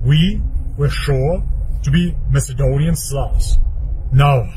we were sure to be Macedonian Slavs. Now,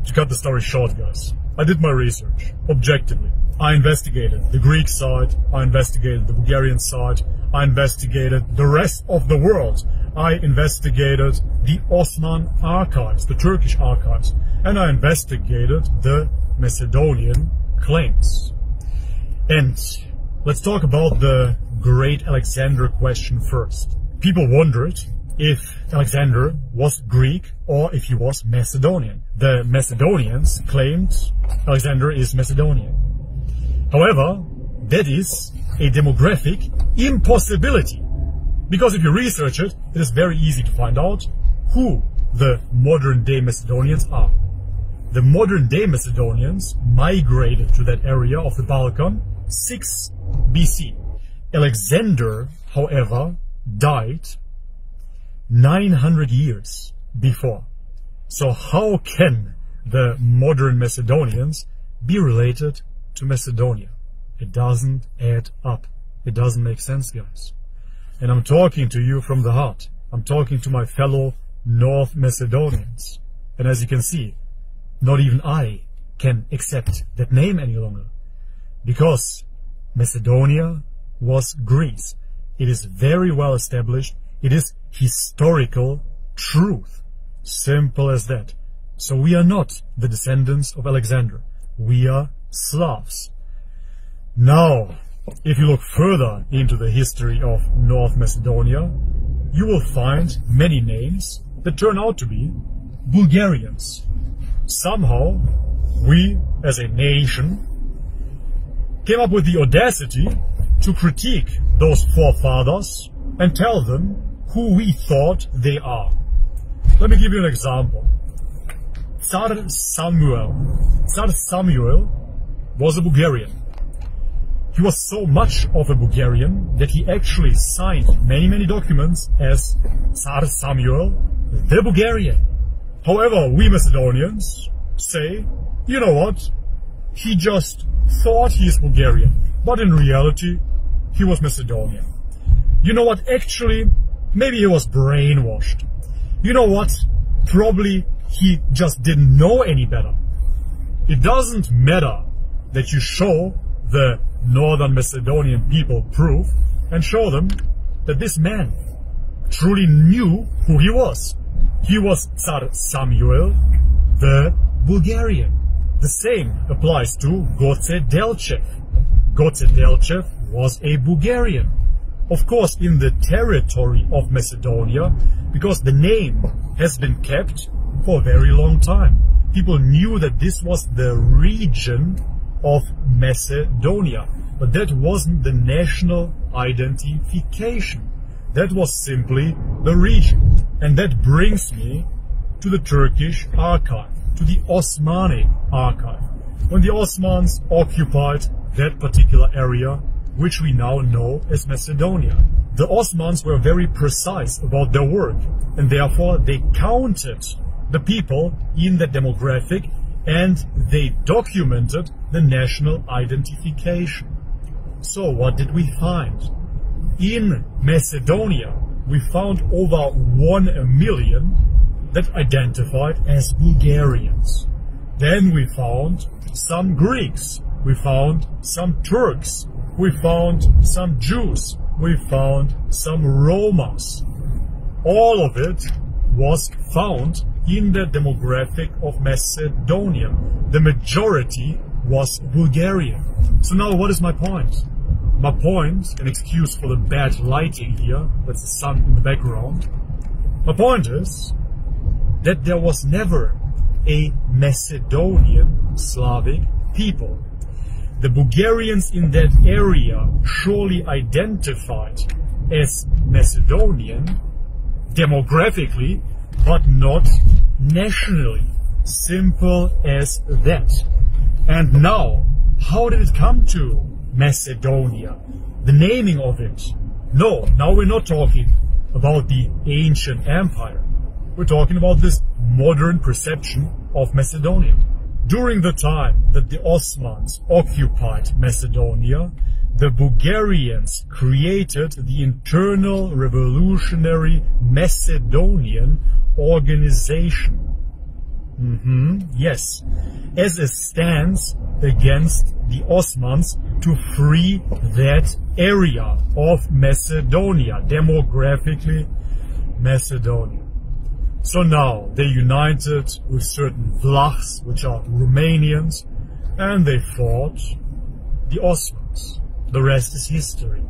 to cut the story short, guys, I did my research objectively. I investigated the Greek side, I investigated the Bulgarian side, I investigated the rest of the world. I investigated the Ottoman archives, the Turkish archives, and I investigated the Macedonian claims. And let's talk about the great Alexander question first. People wondered if Alexander was Greek or if he was Macedonian. The Macedonians claimed Alexander is Macedonian. However, that is a demographic impossibility. Because if you research it, it is very easy to find out who the modern-day Macedonians are. The modern-day Macedonians migrated to that area of the Balkan 6 BC. Alexander, however, died 900 years before. So how can the modern Macedonians be related to Macedonia? It doesn't add up. It doesn't make sense, guys. And I'm talking to you from the heart. I'm talking to my fellow North Macedonians. And as you can see, not even I can accept that name any longer. Because Macedonia was Greece. It is very well established. It is historical truth. Simple as that. So we are not the descendants of Alexander. We are Slavs. Now, if you look further into the history of North Macedonia, you will find many names that turn out to be Bulgarians. Somehow, we as a nation came up with the audacity to critique those forefathers and tell them who we thought they are. Let me give you an example. Tsar Samuel was a Bulgarian. He was so much of a Bulgarian that he actually signed many documents as Tsar Samuel the Bulgarian. However, we Macedonians say, you know what, he just thought he is Bulgarian, but in reality, he was Macedonian. You know what, actually, maybe he was brainwashed. You know what, probably he just didn't know any better. It doesn't matter that you show the Northern Macedonian people proof and show them that this man truly knew who he was. He was Tsar Samuel the Bulgarian. The same applies to Goce Delchev. Goce Delchev was a Bulgarian. Of course, in the territory of Macedonia, because the name has been kept for a very long time. People knew that this was the region of Macedonia, but that wasn't the national identification. That was simply the region. And that brings me to the Turkish archive, to the Osmanli archive. When the Osmans occupied that particular area, which we now know as Macedonia. The Osmans were very precise about their work, and therefore they counted the people in that demographic and they documented the national identification. So what did we find? In Macedonia, we found over 1 million that identified as Bulgarians. Then we found some Greeks, we found some Turks, we found some Jews, we found some Romas. All of it was found in the demographic of Macedonia. The majority was Bulgarian. So now what is my point? My point, an excuse for the bad lighting here, that's the sun in the background. My point is that there was never a Macedonian Slavic people. The Bulgarians in that area surely identified as Macedonian demographically, but not nationally. Simple as that. And now, how did it come to Macedonia? The naming of it. No, now we're not talking about the ancient empire. We're talking about this modern perception of Macedonia. During the time that the Osmans occupied Macedonia, the Bulgarians created the Internal Revolutionary Macedonian Organization. Yes, as a stance against the Ottomans to free that area of Macedonia, demographically Macedonia. So now they united with certain Vlachs, which are Romanians, and they fought the Ottomans. The rest is history.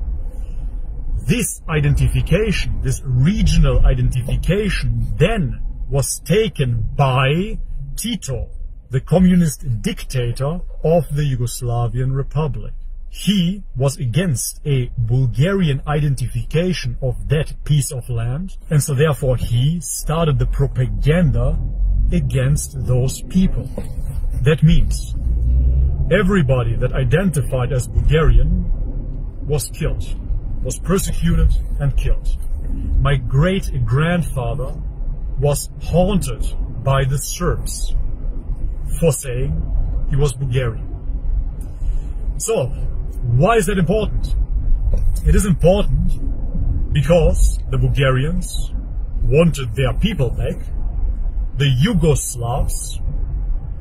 This identification, this regional identification, then was taken by Tito, the communist dictator of the Yugoslavian Republic. He was against a Bulgarian identification of that piece of land, and so therefore he started the propaganda against those people. That means everybody that identified as Bulgarian was killed, was persecuted and killed. My great-grandfather was haunted by the Serbs for saying he was Bulgarian. So, why is that important? It is important because the Bulgarians wanted their people back. The Yugoslavs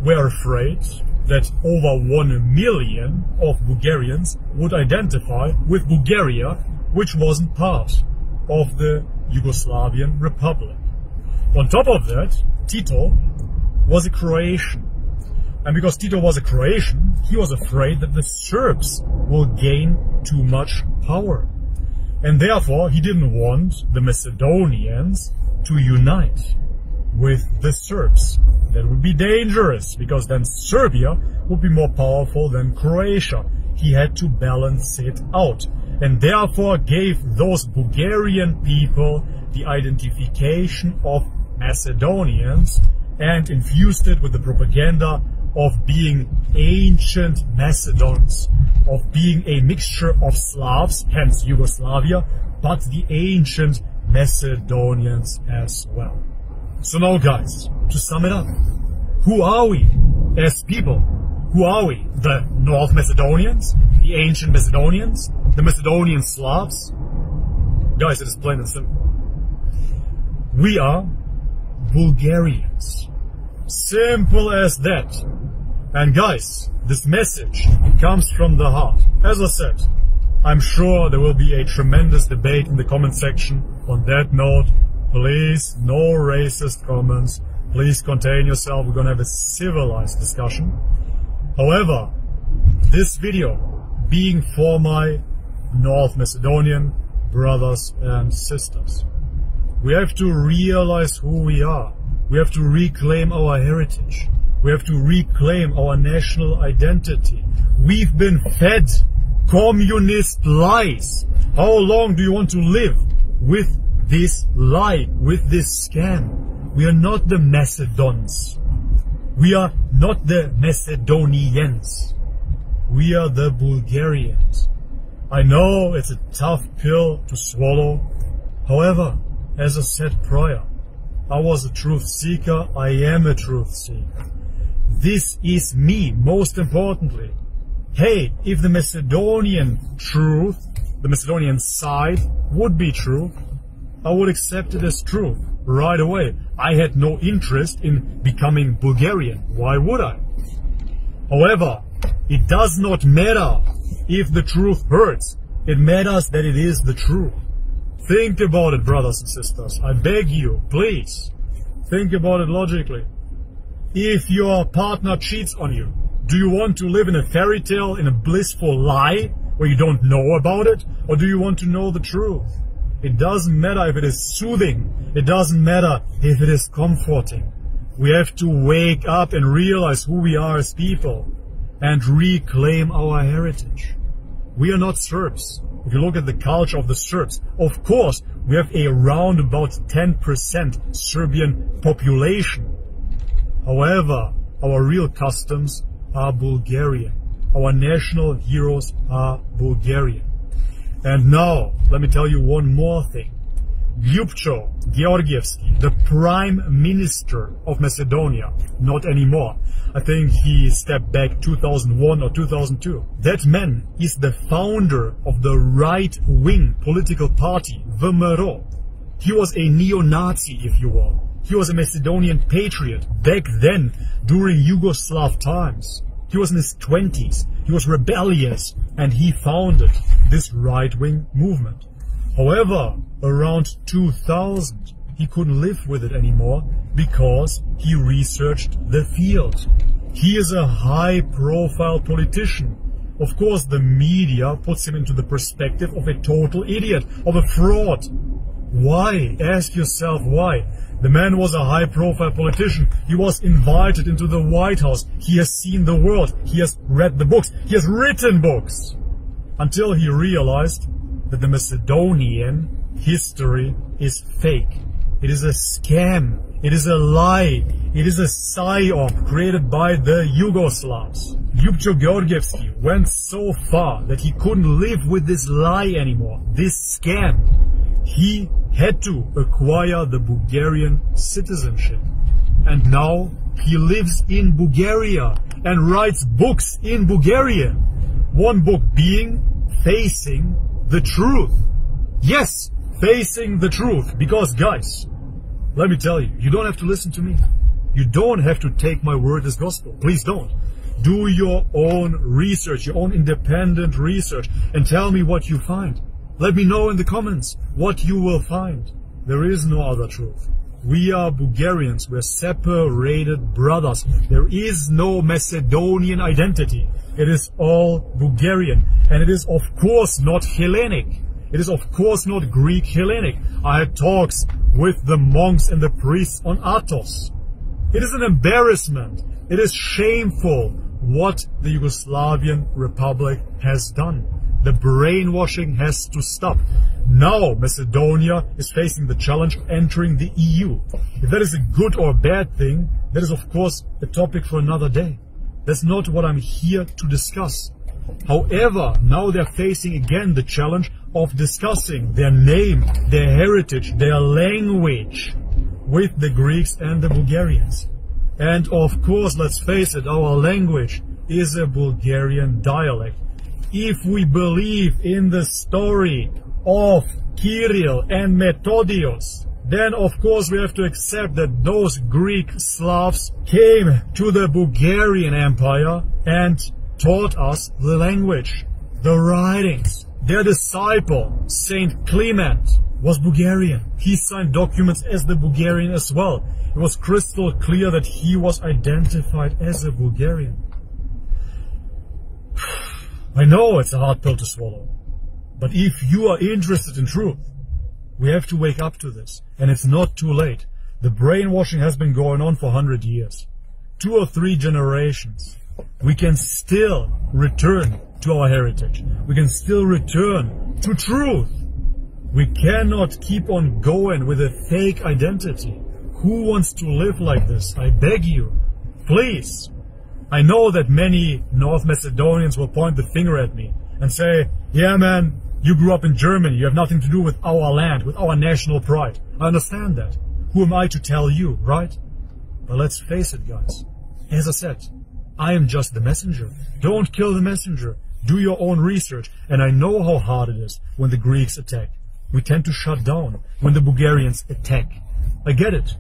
were afraid that over 1 million of Bulgarians would identify with Bulgaria, which wasn't part of the Yugoslavian Republic. On top of that, Tito was a Croatian. And because Tito was a Croatian, he was afraid that the Serbs will gain too much power. And therefore, he didn't want the Macedonians to unite with the Serbs. That would be dangerous, because then Serbia would be more powerful than Croatia. He had to balance it out, and therefore gave those Bulgarian people the identification of Macedonians and infused it with the propaganda of being ancient Macedons, of being a mixture of Slavs, hence Yugoslavia, but the ancient Macedonians as well. So now guys, to sum it up, who are we as people? Who are we? The North Macedonians? The ancient Macedonians? The Macedonian Slavs? Guys, it is plain and simple. We are Bulgarians. Simple as that. And guys, this message comes from the heart. As I said, I'm sure there will be a tremendous debate in the comment section. On that note, please, no racist comments. Please contain yourself. We're gonna have a civilized discussion. However, this video being for my North Macedonian brothers and sisters, we have to realize who we are. We have to reclaim our heritage. We have to reclaim our national identity. We've been fed communist lies. How long do you want to live with this lie, with this scam? We are not the Macedons. We are not the Macedonians. We are the Bulgarians. I know it's a tough pill to swallow. However, as I said prior, I was a truth seeker. I am a truth seeker. This is me, most importantly. Hey, if the Macedonian truth, the Macedonian side would be true, I would accept it as truth right away. I had no interest in becoming Bulgarian. Why would I? However, it does not matter if the truth hurts. It matters that it is the truth. Think about it, brothers and sisters. I beg you, please. Think about it logically. If your partner cheats on you, do you want to live in a fairy tale, in a blissful lie, where you don't know about it? Or do you want to know the truth? It doesn't matter if it is soothing. It doesn't matter if it is comforting. We have to wake up and realize who we are as people and reclaim our heritage. We are not Serbs. If you look at the culture of the Serbs, of course, we have a round about 10% Serbian population. However, our real customs are Bulgarian. Our national heroes are Bulgarian. And now, let me tell you one more thing. Ljupcho Georgievsky, the Prime Minister of Macedonia, not anymore. I think he stepped back 2001 or 2002. That man is the founder of the right-wing political party, VMRO. He was a neo-Nazi, if you will. He was a Macedonian patriot back then, during Yugoslav times. He was in his 20s, he was rebellious, and he founded this right-wing movement. However, around 2000, he couldn't live with it anymore because he researched the field. He is a high-profile politician. Of course, the media puts him into the perspective of a total idiot, of a fraud. Why? Ask yourself why. The man was a high-profile politician. He was invited into the White House. He has seen the world. He has read the books. He has written books. Until he realized that the Macedonian history is fake. It is a scam. It is a lie. It is a psyop created by the Yugoslavs. Ljupcho Georgievsky went so far that he couldn't live with this lie anymore, this scam. He had to acquire the Bulgarian citizenship. And now he lives in Bulgaria and writes books in Bulgarian. One book being Facing the Truth. Yes, Facing the Truth. Because guys, let me tell you, you don't have to listen to me. You don't have to take my word as gospel. Please don't. Do your own research, your own independent research, and tell me what you find. Let me know in the comments what you will find. There is no other truth. We are Bulgarians. We're separated brothers. There is no Macedonian identity. It is all Bulgarian. And it is of course not Hellenic. It is of course not Greek Hellenic. I had talks with the monks and the priests on Athos. It is an embarrassment. It is shameful what the Yugoslavian Republic has done. The brainwashing has to stop. Now Macedonia is facing the challenge of entering the EU. If that is a good or bad thing, that is of course a topic for another day. That's not what I'm here to discuss. However, now they're facing again the challenge of discussing their name, their heritage, their language with the Greeks and the Bulgarians. And of course, let's face it, our language is a Bulgarian dialect. If we believe in the story of Kirill and Methodios, then of course we have to accept that those Greek Slavs came to the Bulgarian Empire and taught us the language, the writings. Their disciple, Saint Clement, was Bulgarian. He signed documents as the Bulgarian as well. It was crystal clear that he was identified as a Bulgarian. I know it's a hard pill to swallow, but if you are interested in truth, we have to wake up to this, and it's not too late. The brainwashing has been going on for 100 years, 2 or 3 generations. We can still return to our heritage. We can still return to truth. We cannot keep on going with a fake identity. Who wants to live like this? I beg you, please. I know that many North Macedonians will point the finger at me and say, yeah man, you grew up in Germany, you have nothing to do with our land, with our national pride. I understand that. Who am I to tell you, right? But let's face it, guys. As I said, I am just the messenger. Don't kill the messenger. Do your own research. And I know how hard it is when the Greeks attack. We tend to shut down when the Bulgarians attack. I get it.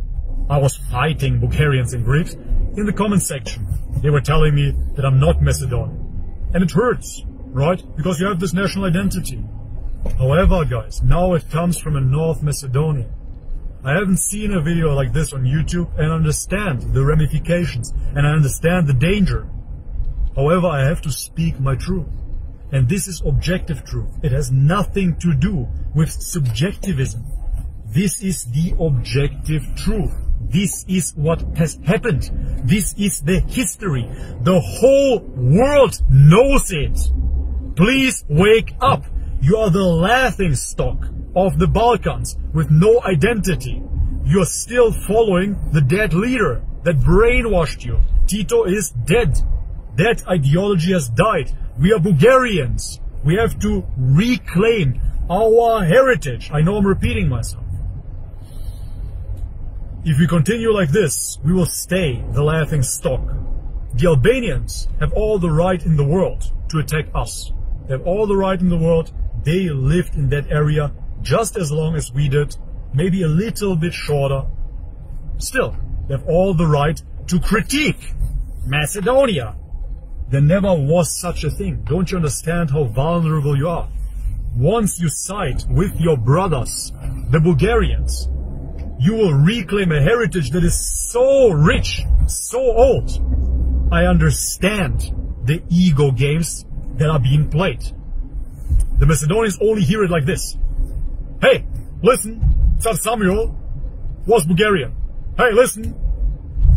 I was fighting Bulgarians and Greeks in the comment section. They were telling me that I'm not Macedonian. And it hurts, right? Because you have this national identity. However, guys, now it comes from a North Macedonia. I haven't seen a video like this on YouTube and understand the ramifications and I understand the danger. However, I have to speak my truth. And this is objective truth. It has nothing to do with subjectivism. This is the objective truth. This is what has happened. This is the history. The whole world knows it. Please wake up. You are the laughing stock of the Balkans with no identity. You're still following the dead leader that brainwashed you. Tito is dead. That ideology has died. We are Bulgarians. We have to reclaim our heritage. I know I'm repeating myself. If we continue like this, we will stay the laughing stock. The Albanians have all the right in the world to attack us. They have all the right in the world. They lived in that area just as long as we did, maybe a little bit shorter. Still, they have all the right to critique Macedonia. There never was such a thing. Don't you understand how vulnerable you are? Once you side with your brothers, the Bulgarians, you will reclaim a heritage that is so rich, so old. I understand the ego games that are being played. The Macedonians only hear it like this. Hey, listen, Tsar Samuel was Bulgarian. Hey, listen,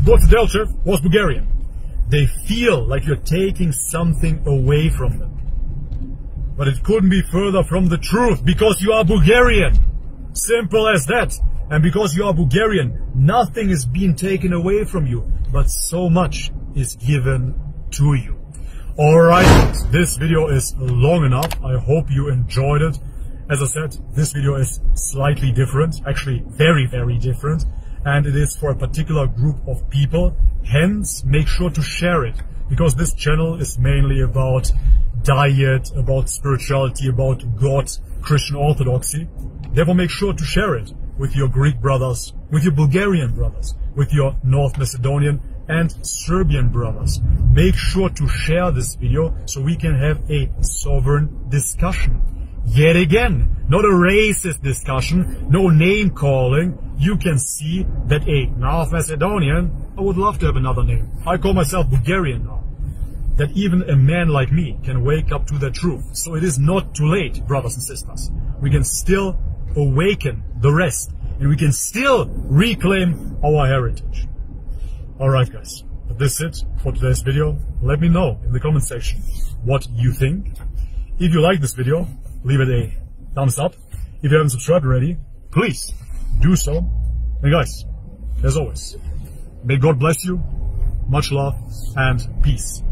Dr. Delchev was Bulgarian. They feel like you're taking something away from them. But it couldn't be further from the truth, because you are Bulgarian. Simple as that. And because you are Bulgarian, nothing is being taken away from you, but so much is given to you. Alright, this video is long enough. I hope you enjoyed it. As I said, this video is slightly different, actually very, very different. And it is for a particular group of people. Hence, make sure to share it, because this channel is mainly about diet, about spirituality, about God, Christian orthodoxy. Therefore, make sure to share it with your Greek brothers, with your Bulgarian brothers, with your North Macedonian and Serbian brothers. Make sure to share this video so we can have a sovereign discussion. Yet again, not a racist discussion, no name calling. You can see that a North Macedonian, I would love to have another name. I call myself Bulgarian now. That even a man like me can wake up to the truth. So it is not too late, brothers and sisters. We can still awaken the rest, and we can still reclaim our heritage. Alright guys, but this is it for today's video. Let me know in the comment section what you think. If you like this video, leave it a thumbs up. If you haven't subscribed already, please do so. And guys, as always, may God bless you, much love and peace.